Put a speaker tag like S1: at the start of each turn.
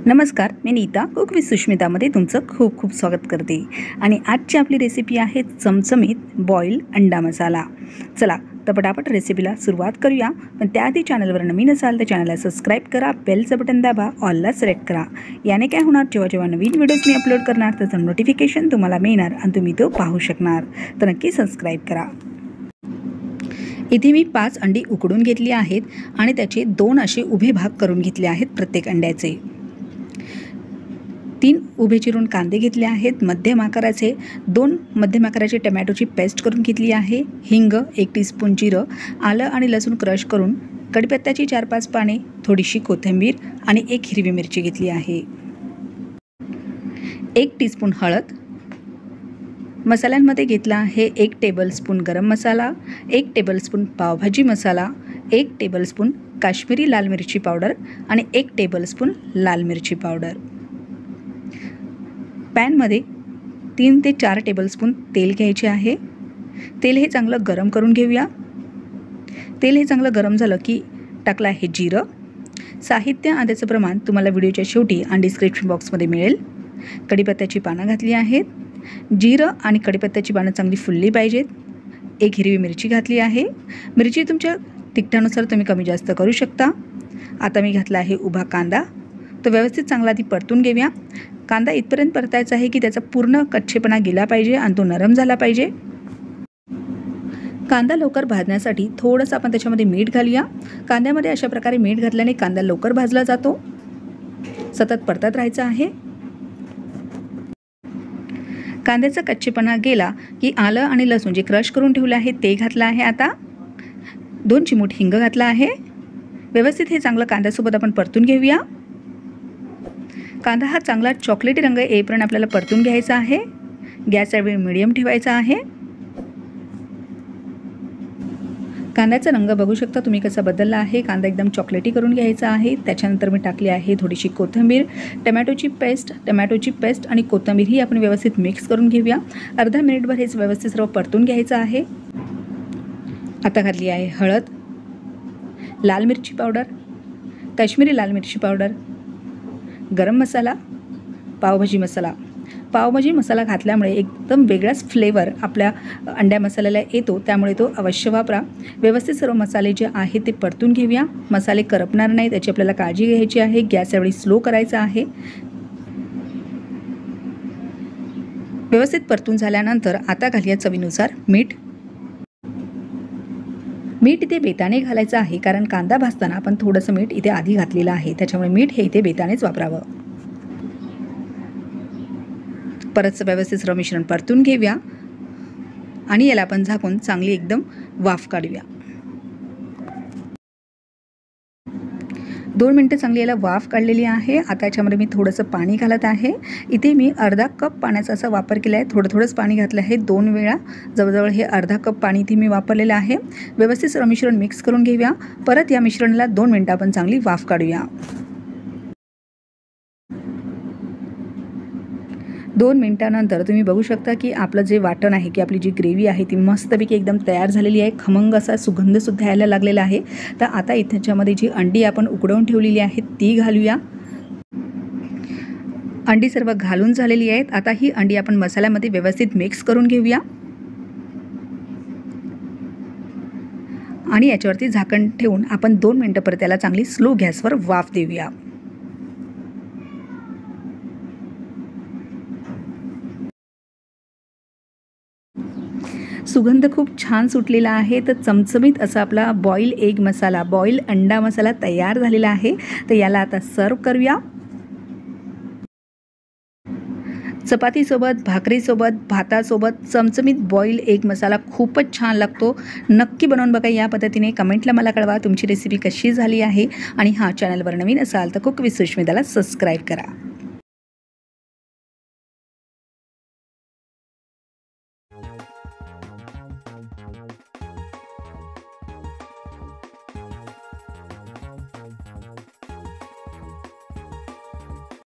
S1: नमस्कार, मी Nita cook with सुष्मितामध्ये तुमचं खूप खूप स्वागत करते। आणि आजची आपली रेसिपी आहे चमचमीत बॉईल अंडा मसाला। चला तर पटापट रेसिपीला सुरुवात करूया। पण त्याआधी चॅनलवर नवीन असाल तर चॅनलला सबस्क्राईब करा, बेलचं बटन दाबा, ऑलला सिलेक्ट करा। याने काय होणार, जेव्हा जेव्हा नवीन व्हिडिओज मी अपलोड करणार त्याचं नोटिफिकेशन तुम्हाला मिळणार आणि तुम्ही तो पाहू शकणार। तर नक्की सबस्क्राईब करा। इथे मी 5 अंडी उकडून घेतली आहेत आणि त्याचे 2 असे उभे भाग करून घेतले आहेत प्रत्येक अंड्याचे। 3 उभे चिरून कांदे घेतले आहेत मध्यम आकाराचे। 2 मध्यम आकाराची टोमॅटोची पेस्ट करून घेतली आहे। हिंग, 1 टीस्पून जिरं, आलं आणि लसूण क्रश करून, कढीपत्त्याची 4-5 पाने, थोडीशी कोथिंबीर आणि 1 हिरवी मिरची घेतली आहे। 1 टीस्पून हळद। मसाल्यांमध्ये घेतला आहे 1 टेबलस्पून गरम मसाला, 1 टेबलस्पून पावभाजी मसाला, 1 टेबलस्पून काश्मीरी लाल मिरची पावडर आणि 1 टेबलस्पून लाल मिरची पावडर। पॅनमध्ये 3 ते 4 टेबलस्पून तेल घ्यायचे आहे। तेल हे चांगलं गरम करून घेऊया। तेल हे चांगलं गरम झालं की टाकलं आहे जिरं। साहित्य आणि प्रमाण तुम्हाला व्हिडिओच्या शेवटी आणि डिस्क्रिप्शन बॉक्समध्ये मिळेल। कढीपत्त्याची पानं घातली आहेत। जिरं आणि कढीपत्त्याची पानं चांगली फुलली पाहिजेत। 1 हिरवी मिरची घातली आहे। मिरची तुमच्या तिखटानुसार तुम्ही कमी जास्त करू शकता। आता मी घातला आहे उभा कांदा। तो व्यवस्थित चांगला आधी परतून घेऊया। कांदा इथपर्यंत परतायचा आहे की त्याचा पूर्ण कच्चेपणा गेला पाहिजे आणि तो नरम झाला पाहिजे। कांदा लवकर भाजण्यासाठी थोडंसं आपण त्याच्यामध्ये मीठ घालूया। कांद्यामध्ये अशा प्रकारे मीठ घातल्याने कांदा लवकर भाजला जातो। सतत परतत राहायचं आहे। कांद्याचा कच्चेपणा गेला की आलं आणि लसूण जे क्रश करून ठेवले आहे ते घातलं आहे। आता 2 चिमूट हिंग घातला आहे। व्यवस्थित हे चांगलं कांद्यासोबत आपण परतून घेऊया। कांदा हा चांगला चॉकलेटी रंग येईपर्यंत आपल्याला परतून घ्यायचा आहे। गॅसचा वेळ मीडियम ठेवायचा आहे। कांद्याचा रंग बघू शकता तुम्ही कसा बदलला आहे। कांदा एकदम चॉकलेटी करून घ्यायचा आहे। त्याच्यानंतर मी टाकली आहे थोडीशी कोथिंबीर, टोमॅटोची पेस्ट आणि कोथिंबीर ही आपण व्यवस्थित मिक्स करून घेऊया। अर्धा मिनिटभर हेच व्यवस्थित सर्व परतून घ्यायचं आहे। आता घातली आहे हळद, लाल मिरची पावडर, काश्मीरी लाल मिरची पावडर, गरम मसाला, पावभाजी मसाला। पावभाजी मसाला घातल्यामुळे एकदम वेगळाच फ्लेवर आपल्या अंड्या मसाल्याला येतो, त्यामुळे तो अवश्य वापरा। व्यवस्थित सर्व मसाले जे आहेत ते परतून घेऊया। मसाले करपणार नाही त्याची आपल्याला काळजी घ्यायची आहे। गॅस यावेळी स्लो करायचा आहे। व्यवस्थित परतून झाल्यानंतर आता घालूया चवीनुसार मीठ। मीठ इथे बेताने घालायचं आहे कारण कांदा भाजताना आपण थोडंसं मीठ इथे आधी घातलेलं आहे, त्याच्यामुळे मीठ हे इथे बेतानेच वापरावं। परत व्यवस्थित सर्व मिश्रण परतून घेऊया आणि याला आपण झाकून चांगली एकदम वाफ काढूया। 2 मिनिटं चांगली याला वाफ काढलेली आहे। आता याच्यामध्ये मी थोडंसं पाणी घालत आहे। इथे मी अर्धा कप पाण्याचा असा वापर केला आहे। थोडंच पाणी घातलं आहे 2 वेळा, जवळजवळ हे अर्धा कप पाणी इथे मी वापरलेलं आहे। व्यवस्थित सर्व मिश्रण मिक्स करून घेऊया। परत या मिश्रणाला 2 मिनिटं आपण चांगली वाफ काढूया। 2 मिनिटानंतर तुम्ही बघू शकता की आपलं जे वाटण आहे की आपली जी ग्रेव्ही आहे ती मस्तपैकी एकदम तयार झालेली आहे। खमंग असा सुगंधसुद्धा यायला लागलेला आहे। तर आता इथे त्याच्यामध्ये जी अंडी आपण उकडवून ठेवलेली आहेत ती घालूया। अंडी सर्व घालून झालेली आहेत। आता ही अंडी आपण मसाल्यामध्ये व्यवस्थित मिक्स करून घेऊया आणि याच्यावरती झाकण ठेवून आपण 2 मिनिटं परत त्याला चांगली स्लो गॅसवर वाफ देऊया। सुगंध खूप छान सुटलेला आहे। तर चमचमीत असा आपला बॉईल एग मसाला, बॉईल अंडा मसाला तयार झालेला आहे। तर याला आता सर्व करूया। चपातीसोबत, भाकरीसोबत, भातासोबत चमचमीत बॉईल एग मसाला खूपच छान लागतो। नक्की बनवून बघा या पद्धतीने। कमेंटला मला कळवा तुमची रेसिपी कशी झाली आहे। आणि हा चॅनलवर नवीन असाल तर कुक विथ सुष्मिताला सबस्क्राईब करा।